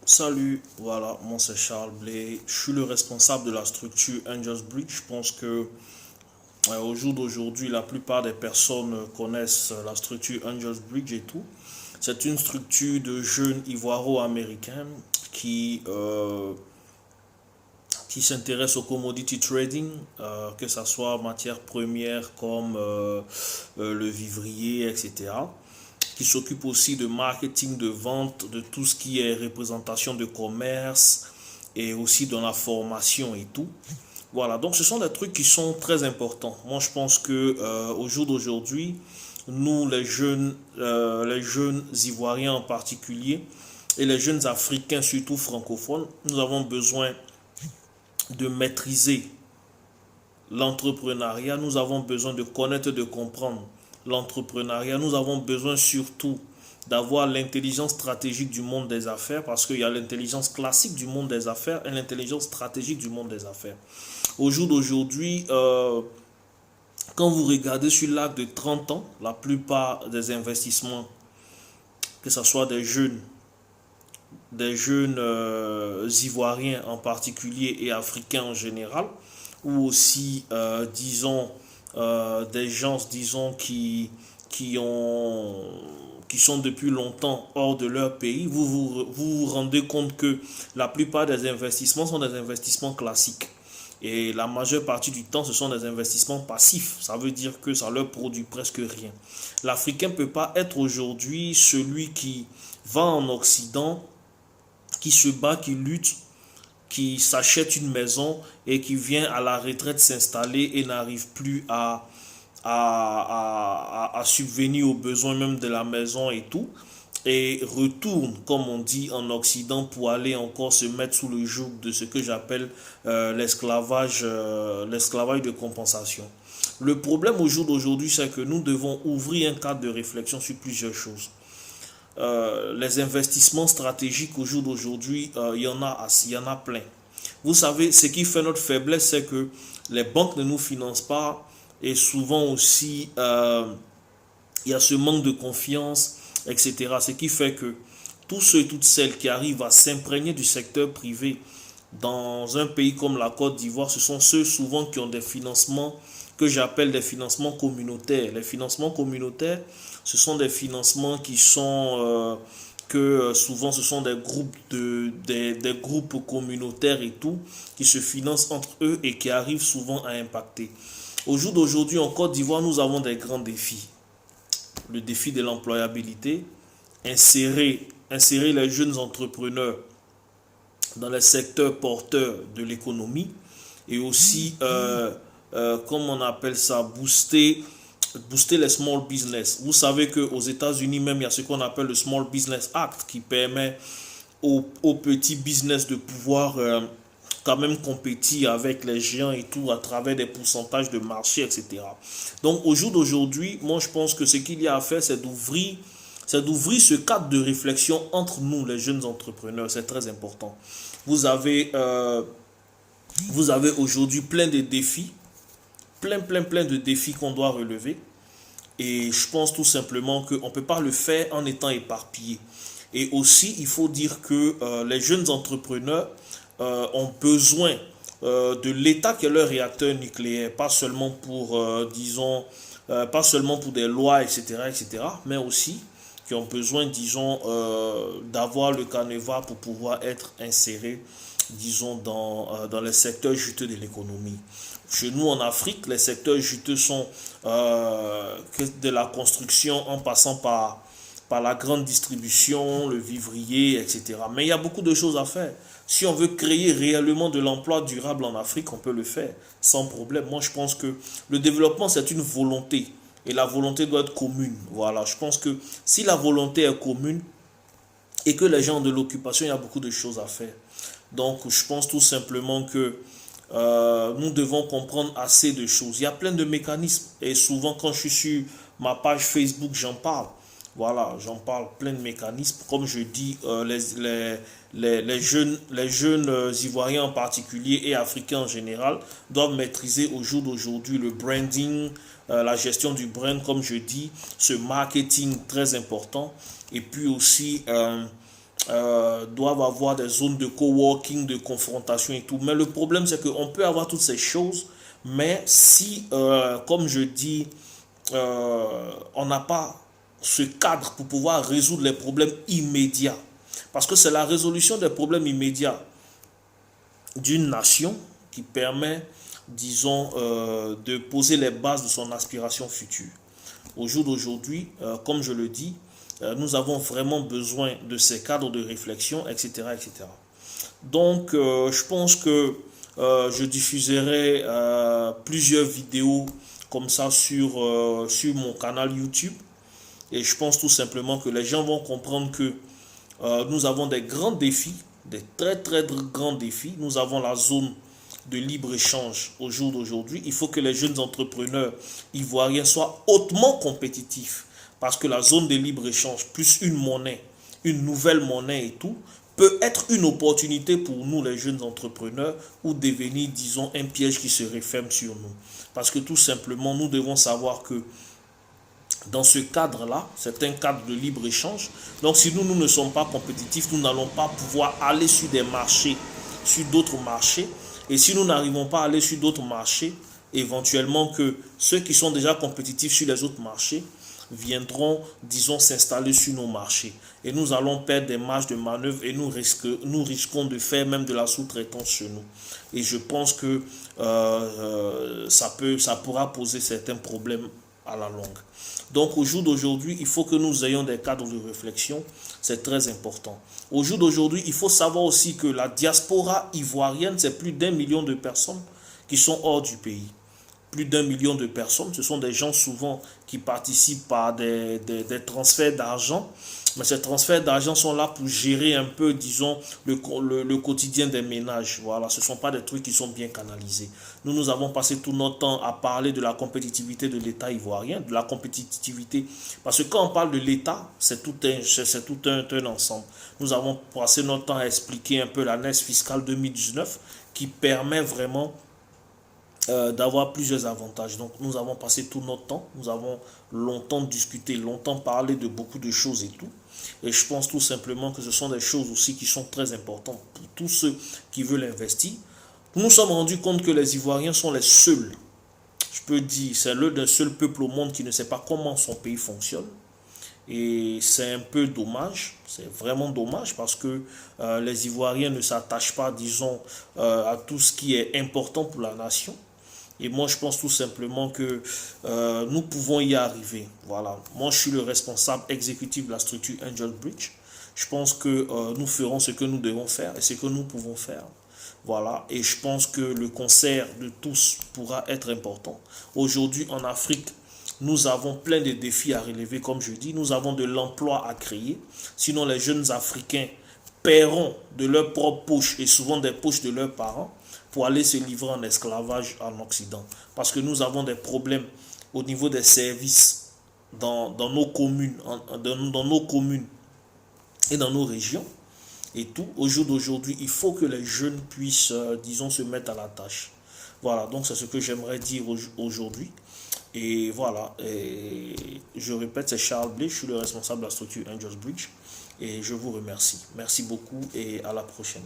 Salut, voilà, moi c'est Charles Blay. Je suis le responsable de la structure Angels Bridge. Je pense que au jour d'aujourd'hui, la plupart des personnes connaissent la structure Angels Bridge et tout. C'est une structure de jeunes ivoiro-américains qui, euh, qui s'intéressent au commodity trading, que ce soit matières premières comme le vivrier, etc. Qui s'occupe aussi de marketing, de vente, de tout ce qui est représentation de commerce et aussi dans la formation et tout. Voilà, donc ce sont des trucs qui sont très importants. Moi, je pense que au jour d'aujourd'hui, nous, les jeunes Ivoiriens en particulier, et les jeunes Africains, surtout francophones, nous avons besoin de maîtriser l'entrepreneuriat, nous avons besoin de connaître, de comprendre l'entrepreneuriat, nous avons besoin surtout d'avoir l'intelligence stratégique du monde des affaires parce qu'il y a l'intelligence classique du monde des affaires et l'intelligence stratégique du monde des affaires. Au jour d'aujourd'hui, quand vous regardez sur l'arc de 30 ans, la plupart des investissements, que ce soit des jeunes ivoiriens en particulier et africains en général, ou aussi, disons, des gens, disons, qui, ont, qui sont depuis longtemps hors de leur pays, vous rendez compte que la plupart des investissements sont des investissements classiques. Et la majeure partie du temps, ce sont des investissements passifs. Ça veut dire que ça leur produit presque rien. L'Africain ne peut pas être aujourd'hui celui qui va en Occident, qui se bat, qui lutte, qui s'achète une maison et qui vient à la retraite s'installer et n'arrive plus à subvenir aux besoins même de la maison et tout, et retourne, comme on dit en Occident, pour aller encore se mettre sous le joug de ce que j'appelle l'esclavage de compensation. Le problème au jour d'aujourd'hui, c'est que nous devons ouvrir un cadre de réflexion sur plusieurs choses. Les investissements stratégiques au jour d'aujourd'hui, il y en a plein. Vous savez, ce qui fait notre faiblesse, c'est que les banques ne nous financent pas et souvent aussi, il y a ce manque de confiance, etc. Ce qui fait que tous ceux et toutes celles qui arrivent à s'imprégner du secteur privé dans un pays comme la Côte d'Ivoire, ce sont ceux souvent qui ont des financements que j'appelle des financements communautaires. Les financements communautaires, ce sont des financements qui sont souvent ce sont des groupes communautaires et tout qui se financent entre eux et qui arrivent souvent à impacter. Au jour d'aujourd'hui en Côte d'Ivoire, nous avons des grands défis. Le défi de l'employabilité, insérer les jeunes entrepreneurs dans les secteurs porteurs de l'économie et aussi, comme on appelle ça, booster les small business. Vous savez qu'aux États-Unis même, il y a ce qu'on appelle le Small Business Act qui permet aux petits business de pouvoir quand même compétir avec les géants et tout à travers des pourcentages de marché, etc. Donc au jour d'aujourd'hui, moi je pense que ce qu'il y a à faire, c'est d'ouvrir ce cadre de réflexion entre nous, les jeunes entrepreneurs. C'est très important. Vous avez, euh, vous avez aujourd'hui plein de défis, plein de défis qu'on doit relever. Et je pense tout simplement qu'on ne peut pas le faire en étant éparpillé. Et aussi, il faut dire que les jeunes entrepreneurs ont besoin de l'État qui est leur réacteur nucléaire, pas seulement pour, disons, pas seulement pour des lois, etc., mais aussi qui ont besoin, disons, d'avoir le canevas pour pouvoir être insérés, disons, dans les secteurs juteux de l'économie. Chez nous en Afrique, les secteurs juteux sont de la construction en passant par la grande distribution, le vivrier, etc. Mais il y a beaucoup de choses à faire. Si on veut créer réellement de l'emploi durable en Afrique, on peut le faire sans problème. Moi, je pense que le développement, c'est une volonté. Et la volonté doit être commune. Voilà, je pense que si la volonté est commune et que les gens ont de l'occupation, il y a beaucoup de choses à faire. Donc, je pense tout simplement que nous devons comprendre assez de choses. Il y a plein de mécanismes. Et souvent, quand je suis sur ma page Facebook, j'en parle. Voilà, j'en parle plein de mécanismes. Comme je dis, les jeunes Ivoiriens en particulier et Africains en général doivent maîtriser au jour d'aujourd'hui le branding, la gestion du brand, comme je dis, ce marketing très important. Et puis aussi doivent avoir des zones de coworking, de confrontation et tout. Mais le problème, c'est qu'on peut avoir toutes ces choses, mais si, comme je dis, on n'a pas ce cadre pour pouvoir résoudre les problèmes immédiats. Parce que c'est la résolution des problèmes immédiats d'une nation qui permet, disons, de poser les bases de son aspiration future. Au jour d'aujourd'hui, comme je le dis, nous avons vraiment besoin de ces cadres de réflexion, etc. etc. Donc, je pense que je diffuserai plusieurs vidéos comme ça sur mon canal YouTube. Et je pense tout simplement que les gens vont comprendre que nous avons des grands défis, des très très grands défis. Nous avons la zone de libre-échange au jour d'aujourd'hui. Il faut que les jeunes entrepreneurs ivoiriens soient hautement compétitifs parce que la zone de libre-échange plus une monnaie, une nouvelle monnaie et tout, peut être une opportunité pour nous les jeunes entrepreneurs ou devenir, disons, un piège qui se referme sur nous. Parce que tout simplement, nous devons savoir que dans ce cadre-là, c'est un cadre de libre-échange. Donc si nous ne sommes pas compétitifs, nous n'allons pas pouvoir aller sur des marchés, sur d'autres marchés. Et si nous n'arrivons pas à aller sur d'autres marchés, éventuellement que ceux qui sont déjà compétitifs sur les autres marchés viendront, disons, s'installer sur nos marchés. Et nous allons perdre des marges de manœuvre et nous risquons de faire même de la sous-traitance chez nous. Et je pense que ça pourra poser certains problèmes à la longue. Donc au jour d'aujourd'hui, il faut que nous ayons des cadres de réflexion, c'est très important. Au jour d'aujourd'hui, il faut savoir aussi que la diaspora ivoirienne, c'est plus d'1 million de personnes qui sont hors du pays. Plus d'1 million de personnes, ce sont des gens souvent qui participent par des transferts d'argent. Mais ces transferts d'argent sont là pour gérer un peu, disons, le quotidien des ménages. Voilà, ce ne sont pas des trucs qui sont bien canalisés. Nous avons passé tout notre temps à parler de la compétitivité de l'État ivoirien, de la compétitivité. Parce que quand on parle de l'État, c'est tout un ensemble. Nous avons passé notre temps à expliquer un peu l'année fiscale 2019 qui permet vraiment d'avoir plusieurs avantages. Donc nous avons passé tout notre temps, nous avons longtemps discuté, longtemps parlé de beaucoup de choses et tout. Et je pense tout simplement que ce sont des choses aussi qui sont très importantes pour tous ceux qui veulent investir. Nous nous sommes rendus compte que les Ivoiriens sont les seuls, je peux dire, c'est l'un des seuls peuples au monde qui ne sait pas comment son pays fonctionne. Et c'est un peu dommage, c'est vraiment dommage parce que les Ivoiriens ne s'attachent pas, disons, à tout ce qui est important pour la nation. Et moi, je pense tout simplement que nous pouvons y arriver. Voilà. Moi, je suis le responsable exécutif de la structure Angel Bridge. Je pense que nous ferons ce que nous devons faire et ce que nous pouvons faire. Voilà. Et je pense que le concert de tous pourra être important. Aujourd'hui, en Afrique, nous avons plein de défis à relever, comme je dis. Nous avons de l'emploi à créer. Sinon, les jeunes Africains paieront de leur propre poche et souvent des poches de leurs parents pour aller se livrer en esclavage en Occident. Parce que nous avons des problèmes au niveau des services dans nos communes, dans nos communes et dans nos régions. Et tout, au jour d'aujourd'hui, il faut que les jeunes puissent, disons, se mettre à la tâche. Voilà, donc c'est ce que j'aimerais dire aujourd'hui. Et voilà, et je répète, c'est Charles Blé, je suis le responsable de la structure Angels Bridge. Et je vous remercie. Merci beaucoup et à la prochaine.